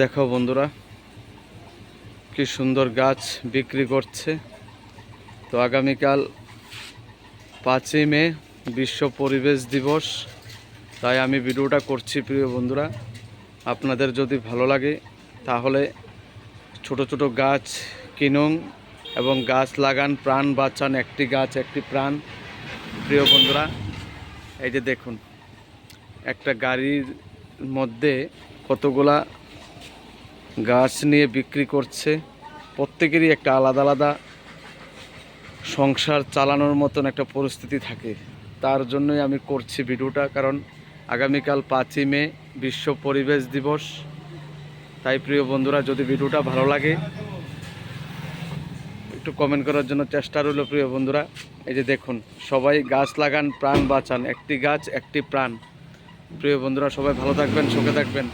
দেখো বন্ধুরা, কি সুন্দর গাছ বিক্রি করছে। তো আগামীকাল 5ই মে বিশ্ব পরিবেশ দিবস, তাই আমি ভিডিওটা করছি। প্রিয় বন্ধুরা, আপনাদের যদি ভালো লাগে তাহলে ছোট ছোট গাছ কিনুন এবং গাছ লাগান, প্রাণ বাঁচান, একটি গাছ একটি প্রাণ। প্রিয় বন্ধুরা, এই যে দেখুন, একটা গাড়ির মধ্যে কতগুলা গাছ নিয়ে বিক্রি করছে। প্রত্যেকেরই একটা আলাদা আলাদা সংসার চালানোর মতন একটা পরিস্থিতি থাকে। তার জন্যই আমি করছি ভিডিওটা, কারণ আগামীকাল 5ই মে বিশ্ব পরিবেশ দিবস। তাই প্রিয় বন্ধুরা, যদি ভিডিওটা ভালো লাগে একটু কমেন্ট করার জন্য চেষ্টা রইল। প্রিয় বন্ধুরা, এই যে দেখুন, সবাই গাছ লাগান, প্রাণ বাঁচান, একটি গাছ একটি প্রাণ। প্রিয় বন্ধুরা, সবাই ভালো থাকবেন, সুখে থাকবেন।